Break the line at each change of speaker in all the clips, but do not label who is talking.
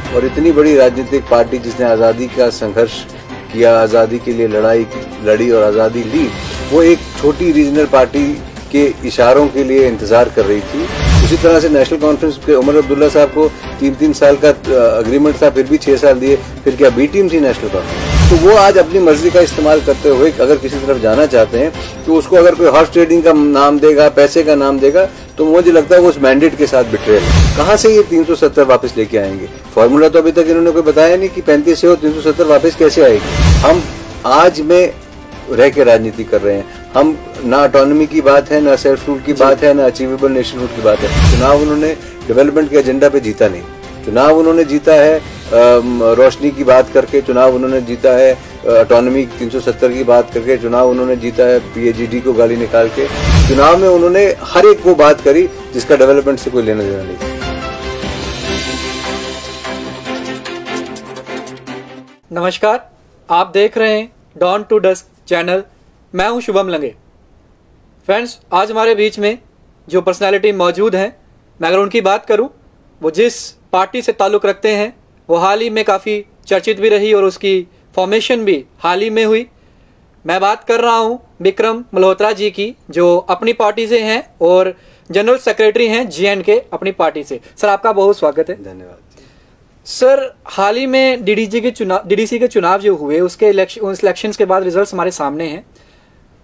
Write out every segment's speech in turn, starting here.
और इतनी बड़ी राजनीतिक पार्टी जिसने आज़ादी का संघर्ष किया, आज़ादी के लिए लड़ी और आज़ादी ली, वो एक छोटी रीजनल पार्टी के इशारों के लिए इंतजार कर रही थी। उसी तरह से नेशनल कॉन्फ्रेंस के उमर अब्दुल्ला साहब को 3-3 साल का अग्रीमेंट था, फिर भी 6 साल दिए। फिर क्या बी टीम थी नेशनल कॉन्फ्रेंस? तो वो आज अपनी मर्जी का इस्तेमाल करते हुए अगर किसी तरफ जाना चाहते हैं तो उसको अगर कोई हॉर्स ट्रेडिंग का नाम देगा, पैसे का नाम देगा, तो मुझे लगता है वो उस मैंडेट के साथ बिट्रेयल है। कहाँ से ये 370 वापस लेके आएंगे? फॉर्मूला तो अभी तक इन्होंने कोई बताया नहीं कि 35 से हो 370 वापस कैसे आएगी। हम आज में रह के राजनीति कर रहे हैं। हम ना ऑटोनॉमी की बात है, ना सेल्फ रूल की बात है, ना अचीवेबल नेशनहुड की बात है। चुनाव उन्होंने डेवलपमेंट के एजेंडा पे जीता नहीं। चुनाव उन्होंने जीता है रोशनी की बात करके, चुनाव उन्होंने जीता है ऑटोनॉमी 370 की बात करके, चुनाव उन्होंने जीता है PAGD को गाली निकाल के। चुनाव में उन्होंने हर एक वो बात करी जिसका डेवलपमेंट से कोई लेना देना नहीं।
नमस्कार, आप देख रहे हैं डॉन टू डस्क चैनल। मैं हूं शुभम लंगे। फ्रेंड्स, आज हमारे बीच में जो पर्सनालिटी मौजूद हैं, मैं अगर उनकी बात करूं, वो जिस पार्टी से ताल्लुक़ रखते हैं वो हाल ही में काफ़ी चर्चित भी रही और उसकी फॉर्मेशन भी हाल ही में हुई। मैं बात कर रहा हूं विक्रम मल्होत्रा जी की, जो अपनी पार्टी से हैं और जनरल सेक्रेटरी हैं JNK अपनी पार्टी से। सर, आपका बहुत स्वागत है।
धन्यवाद
सर। हाल ही में DDC के चुनाव जो हुए उसके इलेक्शंस के बाद रिजल्ट्स हमारे सामने हैं।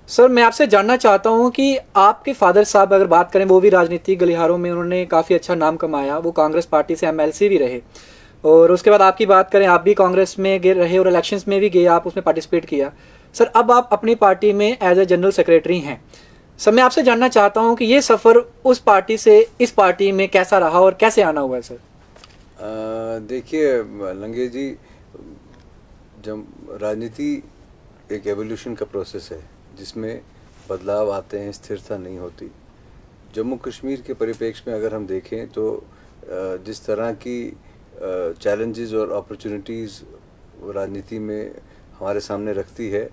सर, मैं आपसे जानना चाहता हूं कि आपके फादर साहब अगर बात करें, वो भी राजनीतिक गलिहारों में उन्होंने काफ़ी अच्छा नाम कमाया, वो कांग्रेस पार्टी से MLC भी रहे, और उसके बाद आपकी बात करें, आप भी कांग्रेस में गए रहे और इलेक्शंस में भी गए, आप उसमें पार्टिसिपेट किया। सर, अब आप अपनी पार्टी में एज ए जनरल सेक्रेटरी हैं। सर, मैं आपसे जानना चाहता हूँ कि ये सफ़र उस पार्टी से इस पार्टी में कैसा रहा और कैसे आना हुआ है? सर
देखिए लंगे जी, जब राजनीति एक एवोल्यूशन का प्रोसेस है जिसमें बदलाव आते हैं, स्थिरता नहीं होती। जम्मू कश्मीर के परिप्रेक्ष्य में अगर हम देखें तो जिस तरह की चैलेंजेस और अपॉर्चुनिटीज़ राजनीति में हमारे सामने रखती है,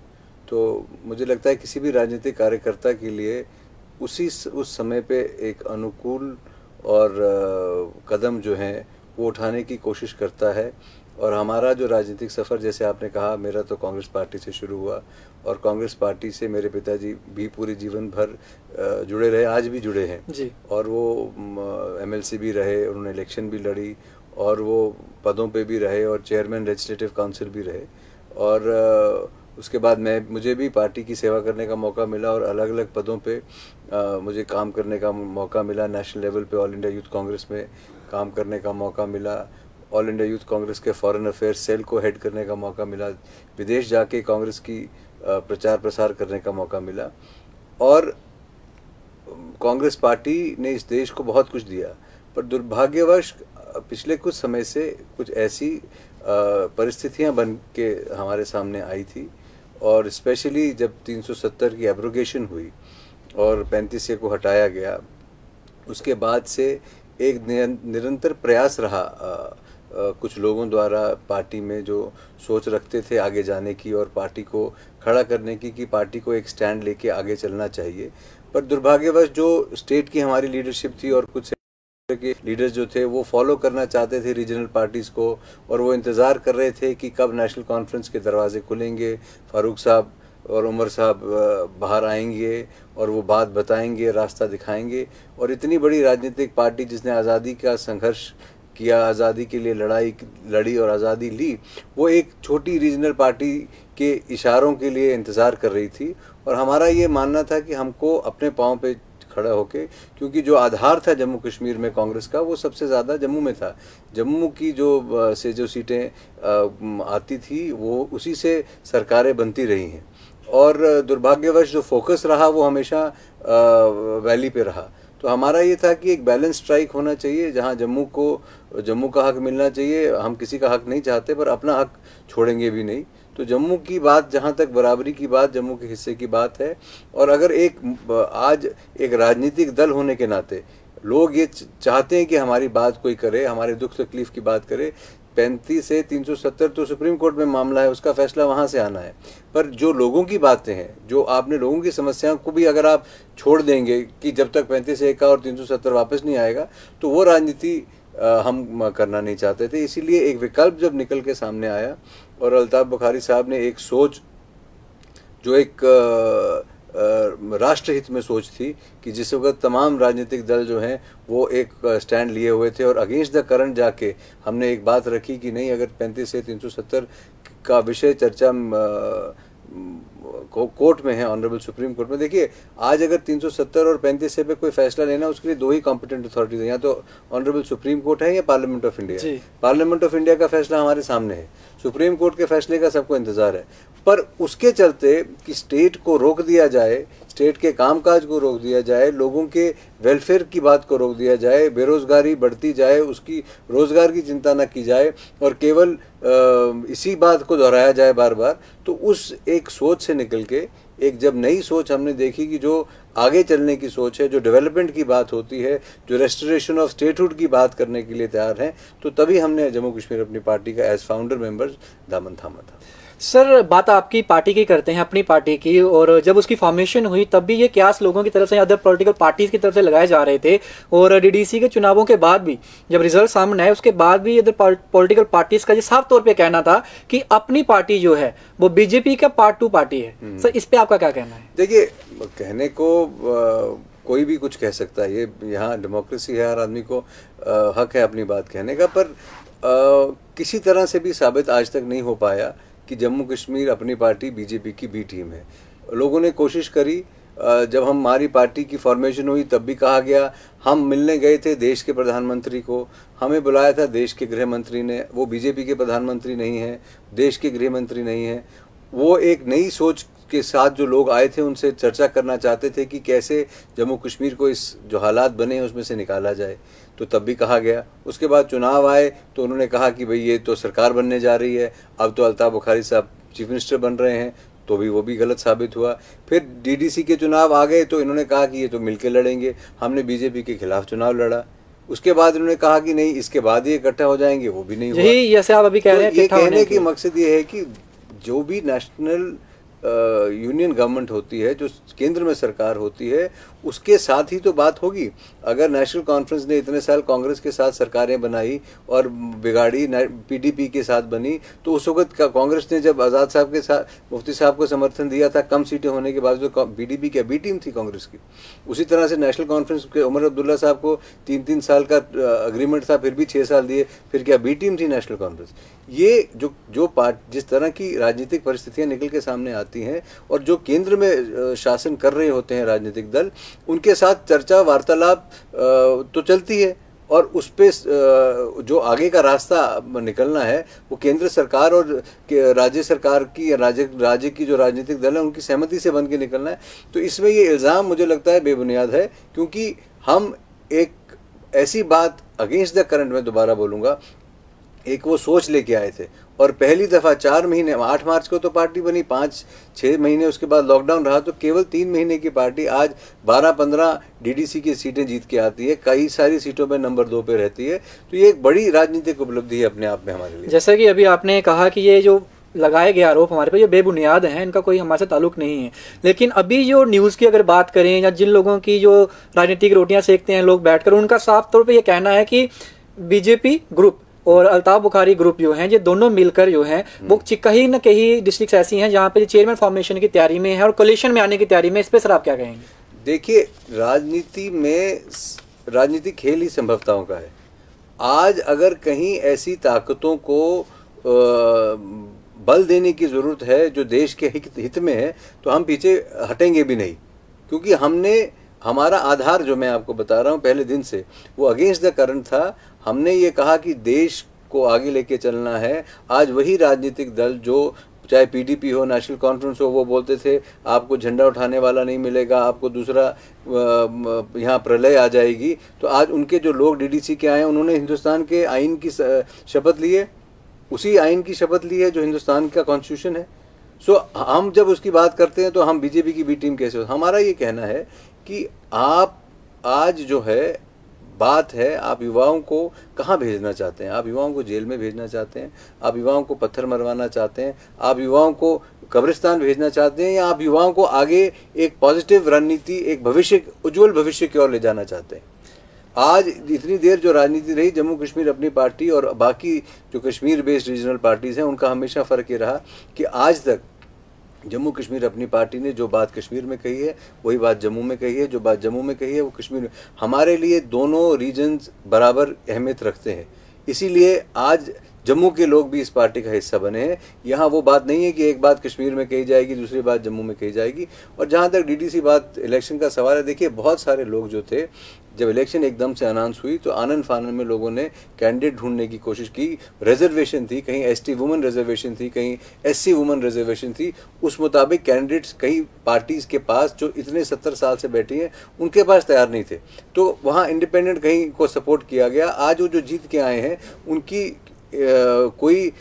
तो मुझे लगता है किसी भी राजनीतिक कार्यकर्ता के लिए उस समय पे एक अनुकूल और कदम जो हैं वो उठाने की कोशिश करता है। और हमारा जो राजनीतिक सफ़र, जैसे आपने कहा, मेरा तो कांग्रेस पार्टी से शुरू हुआ और कांग्रेस पार्टी से मेरे पिताजी भी पूरे जीवन भर जुड़े रहे, आज भी जुड़े हैं जी। और वो MLC भी रहे, उन्होंने इलेक्शन भी लड़ी और वो पदों पे भी रहे और चेयरमैन लेजिस्लेटिव काउंसिल भी रहे। और उसके बाद मुझे भी पार्टी की सेवा करने का मौका मिला और अलग अलग पदों पे मुझे काम करने का मौका मिला। नेशनल लेवल पे ऑल इंडिया यूथ कांग्रेस में काम करने का मौका मिला, ऑल इंडिया यूथ कांग्रेस के फॉरेन अफेयर्स सेल को हेड करने का मौका मिला, विदेश जाके कांग्रेस की प्रचार प्रसार करने का मौका मिला। और कांग्रेस पार्टी ने इस देश को बहुत कुछ दिया, पर दुर्भाग्यवश पिछले कुछ समय से कुछ ऐसी परिस्थितियां बन के हमारे सामने आई थी, और स्पेशली जब 370 की एब्रोगेशन हुई और 35A को हटाया गया, उसके बाद से एक निरंतर प्रयास रहा कुछ लोगों द्वारा पार्टी में जो सोच रखते थे आगे जाने की और पार्टी को खड़ा करने की, कि पार्टी को एक स्टैंड लेके आगे चलना चाहिए। पर दुर्भाग्यवश जो स्टेट की हमारी लीडरशिप थी और कुछ के लीडर्स जो थे वो फॉलो करना चाहते थे रीजनल पार्टीज़ को, और वो इंतज़ार कर रहे थे कि कब नेशनल कॉन्फ्रेंस के दरवाजे खुलेंगे, फारूक साहब और उमर साहब बाहर आएंगे और वो बात बताएंगे, रास्ता दिखाएंगे। और इतनी बड़ी राजनीतिक पार्टी जिसने आज़ादी का संघर्ष किया, आज़ादी के लिए लड़ी और आज़ादी ली, वो एक छोटी रीजनल पार्टी के इशारों के लिए इंतज़ार कर रही थी। और हमारा ये मानना था कि हमको अपने पाँव पे खड़ा होके, क्योंकि जो आधार था जम्मू कश्मीर में कांग्रेस का, वो सबसे ज़्यादा जम्मू में था। जम्मू की जो सीटें आती थी वो उसी से सरकारें बनती रही हैं, और दुर्भाग्यवश जो फोकस रहा वो हमेशा वैली पे रहा। तो हमारा ये था कि एक बैलेंस स्ट्राइक होना चाहिए, जहां जम्मू का हक मिलना चाहिए। हम किसी का हक नहीं चाहते, पर अपना हक छोड़ेंगे भी नहीं। तो जम्मू की बात, जहां तक बराबरी की बात, जम्मू के हिस्से की बात है। और अगर आज एक राजनीतिक दल होने के नाते लोग ये चाहते हैं कि हमारी बात कोई करे, हमारे दुख तकलीफ की बात करे, 35 से 370 तो सुप्रीम कोर्ट में मामला है, उसका फैसला वहाँ से आना है। पर जो लोगों की बातें हैं, जो आपने लोगों की समस्याओं को भी अगर आप छोड़ देंगे कि जब तक 35A का और 370 वापस नहीं आएगा, तो वो राजनीति हम करना नहीं चाहते थे। इसीलिए एक विकल्प जब निकल के सामने आया और अल्ताफ बुखारी साहब ने एक सोच जो एक राष्ट्रहित में सोच थी कि जिस वक्त तमाम राजनीतिक दल जो हैं वो एक स्टैंड लिए हुए थे और अगेंस्ट द करंट जाके हमने एक बात रखी कि नहीं, अगर 35 से 370 का विषय चर्चा कोर्ट में है, ऑनरेबल सुप्रीम कोर्ट में। देखिए, आज अगर 370 और 35 पे कोई फैसला लेना, उसके लिए दो ही कॉम्पिटेंट अथॉरिटीज है, या तो ऑनरेबल सुप्रीम कोर्ट है या parliament of India. Parliament of India का फैसला हमारे सामने है, सुप्रीम कोर्ट के फैसले का सबको इंतजार है। पर उसके चलते कि स्टेट को रोक दिया जाए, स्टेट के कामकाज को रोक दिया जाए, लोगों के वेलफेयर की बात को रोक दिया जाए, बेरोजगारी बढ़ती जाए, उसकी रोजगार की चिंता न की जाए और केवल इसी बात को दोहराया जाए बार बार, तो उस एक सोच से निकल के एक जब नई सोच हमने देखी कि जो आगे चलने की सोच है, जो डेवलपमेंट की बात होती है, जो रेस्टोरेशन ऑफ स्टेटहुड की बात करने के लिए तैयार हैं, तो तभी हमने जम्मू कश्मीर अपनी पार्टी का एज फाउंडर मेंबर्स दामन थामा था।
सर, बात आपकी पार्टी की करते हैं, अपनी पार्टी की, और जब उसकी फॉर्मेशन हुई तब भी ये क्यास लोगों की तरफ से, अदर पॉलिटिकल पार्टीज की तरफ से लगाए जा रहे थे, और डीडीसी के चुनावों के बाद भी जब रिजल्ट सामने आए उसके बाद भी अदर पॉलिटिकल पार्टीज का ये साफ तौर पे कहना था कि अपनी पार्टी जो है वो बीजेपी का पार्ट 2 पार्टी है। सर, इस पे आपका क्या कहना है?
देखिए, कहने को कोई भी कुछ कह सकता है, ये यहाँ डेमोक्रेसी है, हर आदमी को हक है अपनी बात कहने का, पर किसी तरह से भी साबित आज तक नहीं हो पाया कि जम्मू कश्मीर अपनी पार्टी बीजेपी की बी टीम है। लोगों ने कोशिश करी, जब हमारी पार्टी की फॉर्मेशन हुई तब भी कहा गया, हम मिलने गए थे देश के प्रधानमंत्री को, हमें बुलाया था देश के गृह मंत्री ने, वो बीजेपी के प्रधानमंत्री नहीं है, देश के गृह मंत्री नहीं है। वो एक नई सोच के साथ जो लोग आए थे उनसे चर्चा करना चाहते थे कि कैसे जम्मू कश्मीर को इस जो हालात बने हैं उसमें से निकाला जाए, तो तब भी कहा गया। उसके बाद चुनाव आए तो उन्होंने कहा कि भाई ये तो सरकार बनने जा रही है, अब तो अल्ताफ बुखारी साहब चीफ मिनिस्टर बन रहे हैं, तो भी वो भी गलत साबित हुआ। फिर डीडीसी के चुनाव आ गए तो इन्होंने कहा कि ये तो मिलकर लड़ेंगे, हमने बीजेपी के खिलाफ चुनाव लड़ा। उसके बाद इन्होंने कहा कि नहीं, इसके बाद ये इकट्ठा हो जाएंगे, वो भी नहीं हुआ।
यही जैसे आप अभी कह रहे हैं,
ये कहने की मकसद ये है कि जो भी नेशनल यूनियन गवर्नमेंट होती है, जो केंद्र में सरकार होती है, उसके साथ ही तो बात होगी। अगर नेशनल कॉन्फ्रेंस ने इतने साल कांग्रेस के साथ सरकारें बनाई और बिगाड़ी, पीडीपी के साथ बनी, तो उस वक्त कांग्रेस ने जब आज़ाद साहब के साथ, मुफ्ती साहब को समर्थन दिया था, कम सीटें होने के बावजूद, पीडीपी की बी टीम थी कांग्रेस की। उसी तरह से नेशनल कॉन्फ्रेंस के उमर अब्दुल्ला साहब को 3-3 साल का अग्रीमेंट था, फिर भी 6 साल दिए, फिर क्या बी टीम थी नेशनल कॉन्फ्रेंस। ये जो जिस तरह की राजनीतिक परिस्थितियां निकल के सामने आती हैं और जो केंद्र में शासन कर रहे होते हैं राजनीतिक दल, उनके साथ चर्चा वार्तालाप तो चलती है, और उस पे जो आगे का रास्ता निकलना है वो केंद्र सरकार और राज्य सरकार की या राज्य की जो राजनीतिक दल है उनकी सहमति से बन के निकलना है। तो इसमें ये इल्ज़ाम मुझे लगता है बेबुनियाद है, क्योंकि हम एक ऐसी बात अगेंस्ट द करंट में दोबारा बोलूँगा, एक वो सोच लेके आए थे और पहली दफ़ा 4 महीने, 8 मार्च को तो पार्टी बनी, 5-6 महीने उसके बाद लॉकडाउन रहा, तो केवल 3 महीने की पार्टी आज 12-15 डीडीसी की सीटें जीत के आती है, कई सारी सीटों पे नंबर 2 पे रहती है। तो ये एक बड़ी राजनीतिक उपलब्धि है अपने आप में हमारे लिए।
जैसा कि अभी आपने कहा कि ये जो लगाए गए आरोप हमारे पे ये बेबुनियाद हैं, इनका कोई हमारे से ताल्लुक नहीं है, लेकिन अभी जो न्यूज़ की अगर बात करें या जिन लोगों की जो राजनीतिक रोटियां सेकते हैं लोग बैठकर, उनका साफ तौर पे ये कहना है कि बीजेपी ग्रुप और अल्ताफ बुखारी ग्रुप जो हैं, ये दोनों मिलकर जो हैं वो कहीं न कहीं डिस्ट्रिक्ट ऐसी हैं जहाँ पे चेयरमैन फॉर्मेशन की तैयारी में है और कोलिशन में आने की तैयारी में। इस पे सर आप क्या कहेंगे?
देखिए, राजनीति में राजनीतिक खेल ही संभवताओं का है। आज अगर कहीं ऐसी ताकतों को बल देने की ज़रूरत है जो देश के हित में है, तो हम पीछे हटेंगे भी नहीं, क्योंकि हमारा आधार जो मैं आपको बता रहा हूँ पहले दिन से वो अगेंस्ट द करंट था। हमने ये कहा कि देश को आगे लेके चलना है। आज वही राजनीतिक दल जो, चाहे पीडीपी हो, नेशनल कॉन्फ्रेंस हो, वो बोलते थे आपको झंडा उठाने वाला नहीं मिलेगा, आपको दूसरा यहाँ प्रलय आ जाएगी, तो आज उनके जो लोग डीडीसी के आए हैं उन्होंने हिंदुस्तान के आइन की शपथ ली है, उसी आइन की शपथ ली है जो हिंदुस्तान का कॉन्स्टिट्यूशन है। सो हम जब उसकी बात करते हैं तो हम बीजेपी की बी टीम कैसे हो? हमारा ये कहना है कि आप आज जो है बात है, आप युवाओं को कहाँ भेजना चाहते हैं? आप युवाओं को जेल में भेजना चाहते हैं? आप युवाओं को पत्थर मरवाना चाहते हैं? आप युवाओं को कब्रिस्तान भेजना चाहते हैं? या आप युवाओं को आगे एक पॉजिटिव रणनीति, एक भविष्य, उज्जवल भविष्य की ओर ले जाना चाहते हैं? आज इतनी देर जो राजनीति रही, जम्मू कश्मीर अपनी पार्टी और बाकी जो कश्मीर बेस्ड रीजनल पार्टीज हैं उनका हमेशा फ़र्क ये रहा कि आज तक जम्मू कश्मीर अपनी पार्टी ने जो बात कश्मीर में कही है वही बात जम्मू में कही है, जो बात जम्मू में कही है वो कश्मीर में। हमारे लिए दोनों रीजन्स बराबर अहमियत रखते हैं, इसीलिए आज जम्मू के लोग भी इस पार्टी का हिस्सा बने हैं। यहाँ वो बात नहीं है कि एक बात कश्मीर में कही जाएगी, दूसरी बात जम्मू में कही जाएगी। और जहाँ तक डीडीसी बात इलेक्शन का सवाल है, देखिए बहुत सारे लोग जो थे, जब इलेक्शन एकदम से अनाउंस हुई तो आनन फानन में लोगों ने कैंडिडेट ढूंढने की कोशिश की। रिजर्वेशन थी, कहीं एसटी वुमेन रिजर्वेशन थी, कहीं एससी वुमेन रिजर्वेशन थी, उस मुताबिक कैंडिडेट्स कई पार्टीज के पास जो इतने 70 साल से बैठी हैं उनके पास तैयार नहीं थे, तो वहाँ इंडिपेंडेंट कहीं को सपोर्ट किया गया। आज वो जो जीत के आए हैं उनकी कोई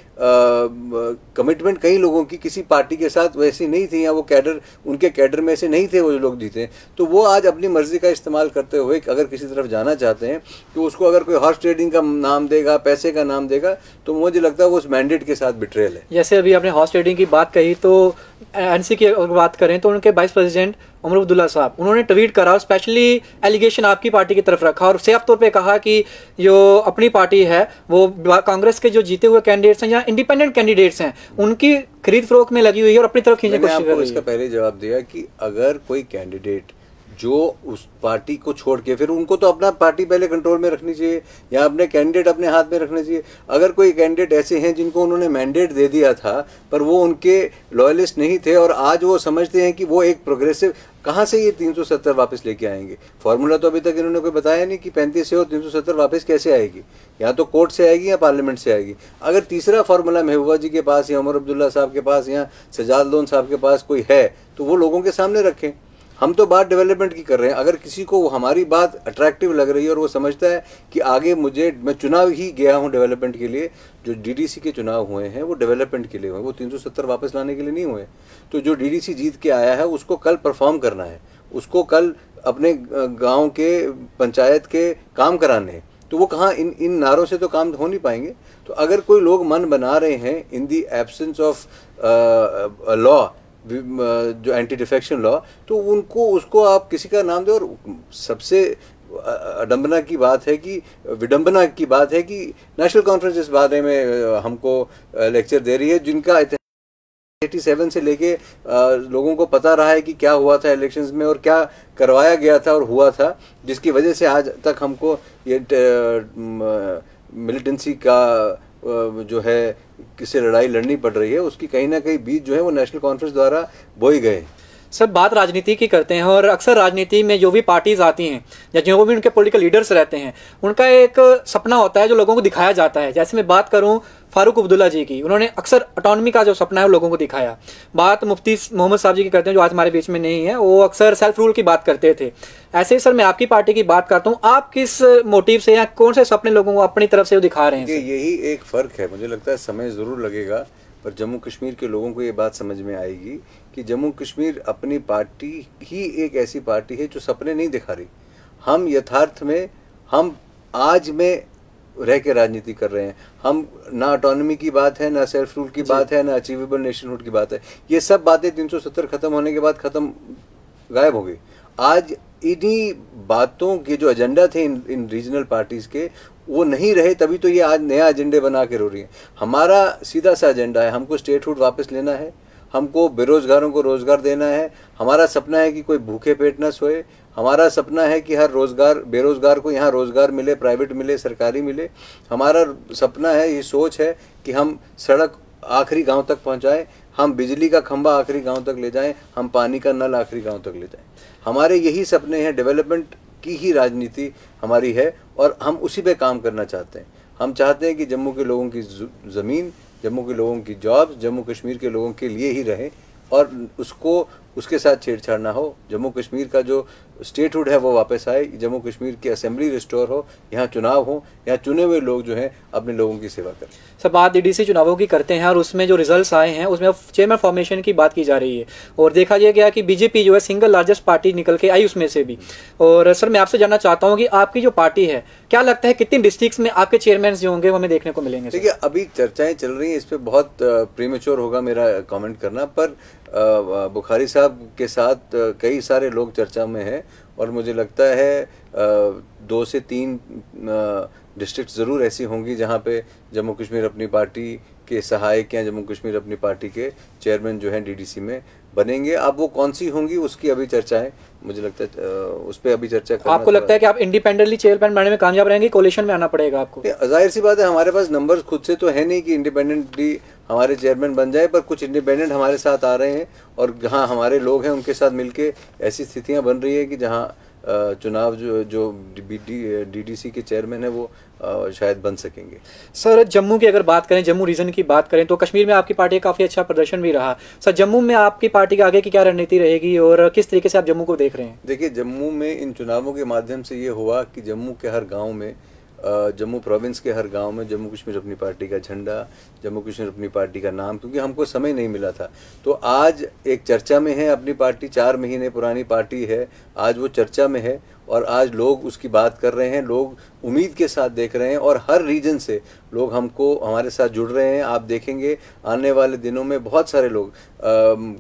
कमिटमेंट कई लोगों की किसी पार्टी के साथ वैसी नहीं थी, या वो कैडर उनके कैडर में से नहीं थे वो जो लोग जीते। तो वो आज अपनी मर्जी का इस्तेमाल करते हुए अगर किसी तरफ जाना चाहते हैं तो उसको अगर कोई हॉर्स ट्रेडिंग का नाम देगा, पैसे का नाम देगा, तो मुझे लगता है वो उस मैंडेट के साथ बिट्रेयल है।
जैसे अभी आपने हॉर्स ट्रेडिंग की बात कही, तो एनसी की अगर बात करें तो उनके वाइस प्रेसिडेंट उमर अब्दुल्ला साहब, उन्होंने ट्वीट करा और स्पेशली एलिगेशन आपकी पार्टी की तरफ रखा और साफ तौर पे कहा कि जो अपनी पार्टी है वो कांग्रेस के जो जीते हुए कैंडिडेट्स हैं या इंडिपेंडेंट कैंडिडेट्स हैं उनकी खरीद फरोख्त में लगी हुई है और अपनी तरफ खींचने की कोशिश कर रही है।
इसका पहले जवाब दिया कि अगर कोई कैंडिडेट जो उस पार्टी को छोड़ के, फिर उनको तो अपना पार्टी पहले कंट्रोल में रखनी चाहिए या अपने कैंडिडेट अपने हाथ में रखने चाहिए। अगर कोई कैंडिडेट ऐसे हैं जिनको उन्होंने मैंडेट दे दिया था पर वो उनके लॉयलिस्ट नहीं थे और आज वो समझते हैं कि वो एक प्रोग्रेसिव, कहाँ से ये 370 वापस लेके आएंगे? फॉर्मूला तो अभी तक इन्होंने कोई बताया नहीं कि 35 से और 370 वापस कैसे आएगी, या तो कोर्ट से आएगी या पार्लियामेंट से आएगी। अगर तीसरा फार्मूला महबूबा जी के पास या उमर अब्दुल्ला साहब के पास या सजाद लोन साहब के पास कोई है तो वो लोगों के सामने रखें। हम तो बात डेवलपमेंट की कर रहे हैं। अगर किसी को हमारी बात अट्रैक्टिव लग रही है और वो समझता है कि आगे मैं चुनाव ही गया हूँ डेवलपमेंट के लिए, जो डीडीसी के चुनाव हुए हैं वो डेवलपमेंट के लिए हुए, वो 370 वापस लाने के लिए नहीं हुए। तो जो डीडीसी जीत के आया है उसको कल परफॉर्म करना है, उसको कल अपने गांव के पंचायत के काम कराने हैं। तो वो कहाँ इन नारों से तो काम हो नहीं पाएंगे। तो अगर कोई लोग मन बना रहे हैं इन दी एब्सेंस ऑफ लॉ, जो एंटी डिफेक्शन लॉ, तो उनको उसको आप किसी का नाम दो। और सबसे विडम्बना की बात है कि नेशनल कॉन्फ्रेंस इस बारे में हमको लेक्चर दे रही है, जिनका 87 से लेके लोगों को पता रहा है कि क्या हुआ था इलेक्शंस में और क्या करवाया गया था और हुआ था, जिसकी वजह से आज तक हमको ये मिलिटेंसी का जो है किससे लड़ाई लड़नी पड़ रही है, उसकी कहीं ना कहीं बीज जो है वो नेशनल कॉन्फ्रेंस द्वारा बोए गए।
सब बात राजनीति की करते हैं और अक्सर राजनीति में जो भी पार्टीज आती हैं या जो भी उनके पॉलिटिकल लीडर्स रहते हैं उनका एक सपना होता है जो लोगों को दिखाया जाता है। जैसे मैं बात करूं फारूक अब्दुल्ला जी की, उन्होंने अक्सर ऑटोनॉमी का जो सपना है वो लोगों को दिखाया। बात मुफ्ती मोहम्मद साहब जी की करते हैं जो आज हमारे बीच में नहीं है, वो अक्सर सेल्फ रूल की बात करते थे। ऐसे ही सर मैं आपकी पार्टी की बात करता हूँ, आप किस मोटिव से या कौन से सपने लोगों को अपनी तरफ से दिखा रहे हैं?
यही एक फ़र्क है, मुझे लगता है समय ज़रूर लगेगा पर जम्मू कश्मीर के लोगों को ये बात समझ में आएगी कि जम्मू कश्मीर अपनी पार्टी ही एक ऐसी पार्टी है जो सपने नहीं दिखा रही। हम यथार्थ में, हम आज में रह के राजनीति कर रहे हैं। हम ना ऑटोनॉमी की बात है, ना सेल्फ रूल की बात है, ना अचीवेबल नेशनहुड की बात है। ये सब बातें 370 खत्म होने के बाद खत्म गायब हो गई। आज इन्हीं बातों के जो एजेंडा थे इन रीजनल पार्टीज के वो नहीं रहे, तभी तो ये आज नया एजेंडे बना के रो रही है। हमारा सीधा सा एजेंडा है, हमको स्टेटहुड वापस लेना है, हमको बेरोजगारों को रोजगार देना है। हमारा सपना है कि कोई भूखे पेट न सोए। हमारा सपना है कि हर बेरोजगार को यहाँ रोजगार मिले, प्राइवेट मिले, सरकारी मिले। हमारा सपना है, ये सोच है कि हम सड़क आखिरी गांव तक पहुँचाएं, हम बिजली का खंभा आखिरी गांव तक ले जाएं, हम पानी का नल आखिरी गांव तक ले जाएं। हमारे यही सपने हैं, डेवलपमेंट की ही राजनीति हमारी है और हम उसी पे काम करना चाहते हैं। हम चाहते हैं कि जम्मू के लोगों की ज़मीन, जम्मू के लोगों की जॉब जम्मू कश्मीर के लोगों के लिए ही रहे और उसके साथ छेड़छाड़ ना हो। जम्मू कश्मीर का जो स्टेटहुड है वो वापस आए, जम्मू कश्मीर की असेंबली रिस्टोर हो, यहाँ चुनाव हो, यहाँ चुने हुए लोग जो हैं अपने लोगों की सेवा करें।
सब बात डीडीसी चुनावों की करते हैं और उसमें जो रिजल्ट्स आए हैं उसमें चेयरमैन फॉर्मेशन की बात की जा रही है और देखा गया कि बीजेपी जो है सिंगल लार्जेस्ट पार्टी निकल के आई उसमें से भी। और सर मैं आपसे जानना चाहता हूँ कि आपकी जो पार्टी है, क्या लगता है कितनी डिस्ट्रिक्ट्स में आपके चेयरमैन जो होंगे वो हमें देखने को मिलेंगे?
देखिए अभी चर्चाएं चल रही हैं, इस पर बहुत प्रीमेच्योर होगा मेरा कमेंट करना, पर बुखारी साहब के साथ कई सारे लोग चर्चा में हैं और मुझे लगता है 2 से 3 डिस्ट्रिक्ट ज़रूर ऐसी होंगी जहाँ पे जम्मू कश्मीर अपनी पार्टी के सहायक या जम्मू कश्मीर अपनी पार्टी के चेयरमैन जो हैं डीडीसी में बनेंगे। अब वो कौन सी होंगी उसकी अभी चर्चाएं, मुझे लगता है उस पर अभी चर्चा करना।
आपको लगता है कि आप इंडिपेंडेंटली चेयरमैन बनने में कामयाब रहेंगे, कोलिशन में आना पड़ेगा आपको?
जाहिर सी बात है, हमारे पास नंबर्स खुद से तो है नहीं कि इंडिपेंडेंटली हमारे चेयरमैन बन जाए, पर कुछ इंडिपेंडेंट हमारे साथ आ रहे हैं और जहाँ हमारे लोग हैं उनके साथ मिलके ऐसी स्थितियाँ बन रही है कि जहाँ चुनाव जो डीडीसी के चेयरमैन है वो शायद बन सकेंगे।
सर जम्मू की अगर बात करें, जम्मू रीजन की बात करें, तो कश्मीर में आपकी पार्टी का काफ़ी अच्छा प्रदर्शन भी रहा। सर जम्मू में आपकी पार्टी के आगे की क्या रणनीति रहेगी और किस तरीके से आप जम्मू को देख रहे हैं?
देखिए, जम्मू में इन चुनावों के माध्यम से ये हुआ कि जम्मू के हर गाँव में, जम्मू प्रोविंस के हर गांव में जम्मू कश्मीर अपनी पार्टी का झंडा, जम्मू कश्मीर अपनी पार्टी का नाम, क्योंकि हमको समय नहीं मिला था, तो आज एक चर्चा में है अपनी पार्टी। 4 महीने पुरानी पार्टी है, आज वो चर्चा में है और आज लोग उसकी बात कर रहे हैं, लोग उम्मीद के साथ देख रहे हैं और हर रीजन से लोग हमारे साथ जुड़ रहे हैं। आप देखेंगे आने वाले दिनों में बहुत सारे लोग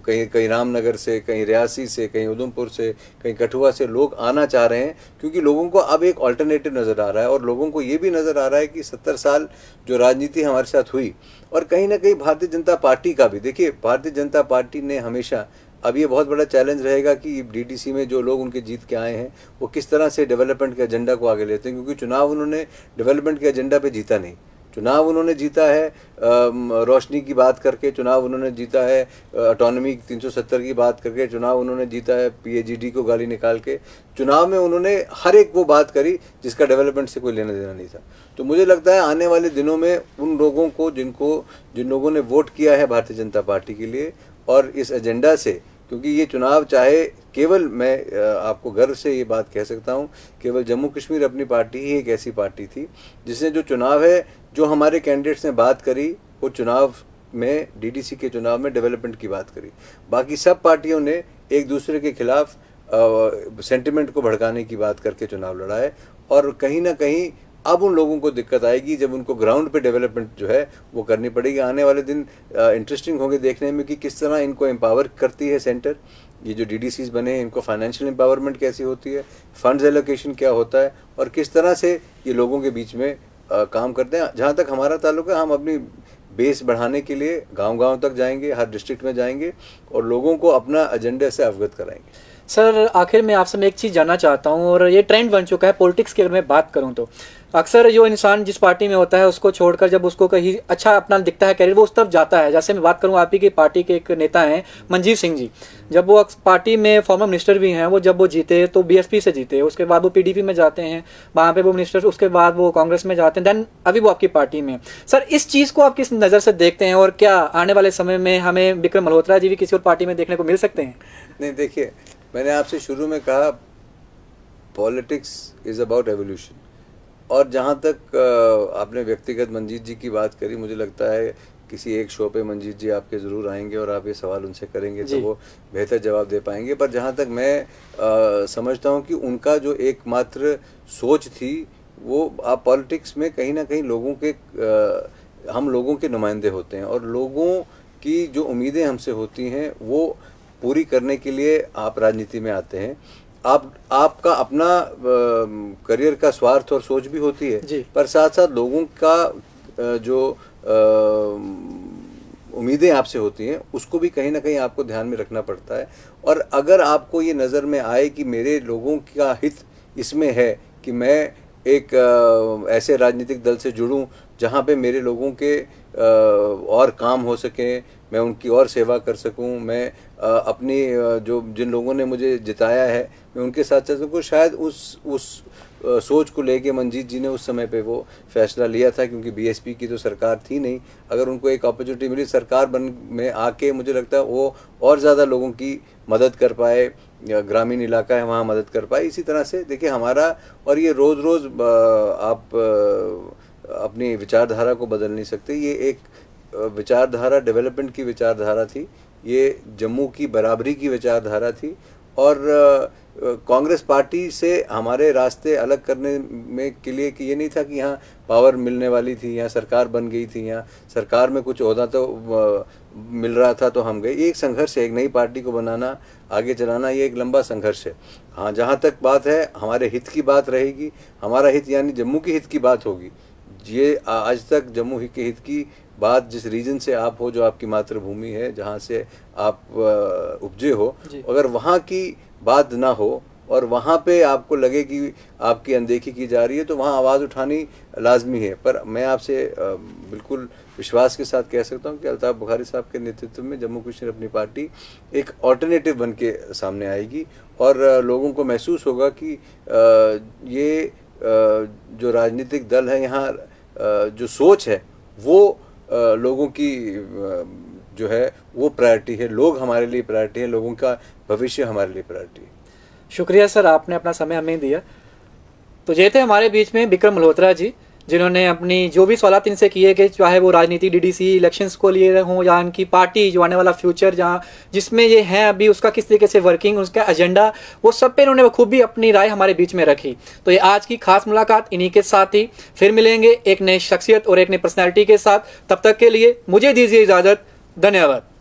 कहीं रामनगर से, कहीं रियासी से, कहीं उधमपुर से, कहीं कठुआ से लोग आना चाह रहे हैं, क्योंकि लोगों को अब एक ऑल्टरनेटिव नज़र आ रहा है और लोगों को ये भी नज़र आ रहा है कि 70 साल जो राजनीति हमारे साथ हुई और कहीं ना कहीं भारतीय जनता पार्टी का भी, देखिए भारतीय जनता पार्टी ने हमेशा, अब ये बहुत बड़ा चैलेंज रहेगा कि डीडीसी में जो लोग उनके जीत के आए हैं वो किस तरह से डेवलपमेंट के एजेंडा को आगे लेते हैं, क्योंकि चुनाव उन्होंने डेवलपमेंट के एजेंडा पे जीता नहीं। चुनाव उन्होंने जीता है रोशनी की बात करके, चुनाव उन्होंने जीता है ऑटोनॉमी 370 की बात करके, चुनाव उन्होंने जीता है पीएचईडी को गाली निकाल के। चुनाव में उन्होंने हर एक वो बात करी जिसका डेवलपमेंट से कोई लेना देना नहीं था। तो मुझे लगता है आने वाले दिनों में उन लोगों को जिन लोगों ने वोट किया है भारतीय जनता पार्टी के लिए और इस एजेंडा से, क्योंकि ये चुनाव चाहे केवल, मैं आपको गर्व से ये बात कह सकता हूँ, केवल जम्मू कश्मीर अपनी पार्टी ही एक ऐसी पार्टी थी जिसने जो चुनाव है, जो हमारे कैंडिडेट्स ने बात करी, वो चुनाव में डीडीसी के चुनाव में डेवलपमेंट की बात करी। बाकी सब पार्टियों ने एक दूसरे के खिलाफ सेंटिमेंट को भड़काने की बात करके चुनाव लड़ा है और कहीं ना कहीं अब उन लोगों को दिक्कत आएगी जब उनको ग्राउंड पे डेवलपमेंट जो है वो करनी पड़ेगी। आने वाले दिन इंटरेस्टिंग होंगे देखने में कि किस तरह इनको एम्पावर करती है सेंटर, ये जो डीडीसीज बने हैं इनको फाइनेंशियल एम्पावरमेंट कैसी होती है, फंड्स एलोकेशन क्या होता है और किस तरह से ये लोगों के बीच में काम करते हैं। जहाँ तक हमारा ताल्लुक है, हम अपनी बेस बढ़ाने के लिए गांव-गांव तक जाएंगे, हर डिस्ट्रिक्ट में जाएंगे और लोगों को अपना एजेंडे से अवगत कराएंगे।
सर आखिर में आपसे मैं एक चीज़ जानना चाहता हूँ और ये ट्रेंड बन चुका है पॉलिटिक्स की, अगर मैं बात करूँ तो अक्सर जो इंसान जिस पार्टी में होता है उसको छोड़कर जब उसको कहीं अच्छा अपना दिखता है कैरियर, वो उस तरफ जाता है। जैसे मैं बात करूँ, आप ही की पार्टी के एक नेता हैं मनजीत सिंह जी, जब वो पार्टी में फॉर्मर मिनिस्टर भी हैं, वो जब वो जीते तो बीएसपी से जीते, उसके बाद वो पीडीपी में जाते हैं, वहाँ पे वो मिनिस्टर, उसके बाद वो कांग्रेस में जाते हैं, देन अभी वो आपकी पार्टी में। सर इस चीज़ को आप किस नज़र से देखते हैं और क्या आने वाले समय में हमें विक्रम मल्होत्रा जी भी किसी और पार्टी में देखने को मिल सकते हैं?
नहीं, देखिए मैंने आपसे शुरू में कहा पॉलिटिक्स इज़ अबाउट एवोल्यूशन, और जहाँ तक आपने व्यक्तिगत मंजीत जी की बात करी, मुझे लगता है किसी एक शो पे मंजीत जी आपके ज़रूर आएंगे और आप ये सवाल उनसे करेंगे तो वो बेहतर जवाब दे पाएंगे। पर जहाँ तक मैं समझता हूँ कि उनका जो एकमात्र सोच थी वो, आप पॉलिटिक्स में कहीं ना कहीं लोगों के हम लोगों के नुमाइंदे होते हैं और लोगों की जो उम्मीदें हमसे होती हैं वो पूरी करने के लिए आप राजनीति में आते हैं। आपका अपना करियर का स्वार्थ और सोच भी होती है, पर साथ साथ लोगों का जो उम्मीदें आपसे होती हैं उसको भी कहीं ना कहीं आपको ध्यान में रखना पड़ता है। और अगर आपको ये नज़र में आए कि मेरे लोगों का हित इसमें है कि मैं एक ऐसे राजनीतिक दल से जुड़ूं जहां पे मेरे लोगों के और काम हो सके, मैं उनकी और सेवा कर सकूं, मैं अपनी जो जिन लोगों ने मुझे जिताया है मैं उनके साथ चल सकूं, शायद उस सोच को लेके मंजीत जी ने उस समय पे वो फैसला लिया था, क्योंकि बीएसपी की तो सरकार थी नहीं। अगर उनको एक अपॉर्चुनिटी मिली सरकार में आके, मुझे लगता है वो और ज़्यादा लोगों की मदद कर पाए, ग्रामीण इलाका है वहाँ मदद कर पाए। इसी तरह से देखिए हमारा, और ये रोज़ रोज़ आप अपनी विचारधारा को बदल नहीं सकते, ये एक विचारधारा डेवलपमेंट की विचारधारा थी, ये जम्मू की बराबरी की विचारधारा थी और कांग्रेस पार्टी से हमारे रास्ते अलग करने में के लिए कि ये नहीं था कि यहाँ पावर मिलने वाली थी, यहाँ सरकार बन गई थी, यहाँ सरकार में कुछ ओहदा तो मिल रहा था तो हम गए। ये एक संघर्ष है, एक नई पार्टी को बनाना, आगे चलाना, ये एक लंबा संघर्ष है। हाँ, जहाँ तक बात है हमारे हित की बात रहेगी, हमारा हित यानी जम्मू के हित की बात होगी। ये आज तक जम्मू के हित की बात, जिस रीजन से आप हो, जो आपकी मातृभूमि है, जहाँ से आप उपजे हो, अगर वहाँ की बात ना हो और वहाँ पे आपको लगे कि आपकी अनदेखी की जा रही है, तो वहाँ आवाज़ उठानी लाजमी है। पर मैं आपसे बिल्कुल विश्वास के साथ कह सकता हूँ कि अल्ताफ बुखारी साहब के नेतृत्व में जम्मू कश्मीर अपनी पार्टी एक ऑल्टरनेटिव बन के सामने आएगी और लोगों को महसूस होगा कि ये जो राजनीतिक दल है यहाँ, जो सोच है वो लोगों की जो है वो प्रायोरिटी है, लोग हमारे लिए प्रायोरिटी है, लोगों का भविष्य हमारे लिए प्रायोरिटी है।
शुक्रिया सर, आपने अपना समय हमें दिया। तो ये थे हमारे बीच में विक्रम मल्होत्रा जी, जिन्होंने अपनी जो भी सवाल इनसे किए कि चाहे वो राजनीति डीडीसी इलेक्शंस को लिए हों या उनकी पार्टी जो आने वाला फ्यूचर जहाँ जिसमें ये हैं अभी उसका किस तरीके से वर्किंग, उसका एजेंडा, वो सब पे इन्होंने खूब भी अपनी राय हमारे बीच में रखी। तो ये आज की खास मुलाकात इन्हीं के साथ ही। फिर मिलेंगे एक नई शख्सियत और एक नई पर्सनैलिटी के साथ। तब तक के लिए मुझे दीजिए इजाज़त। धन्यवाद।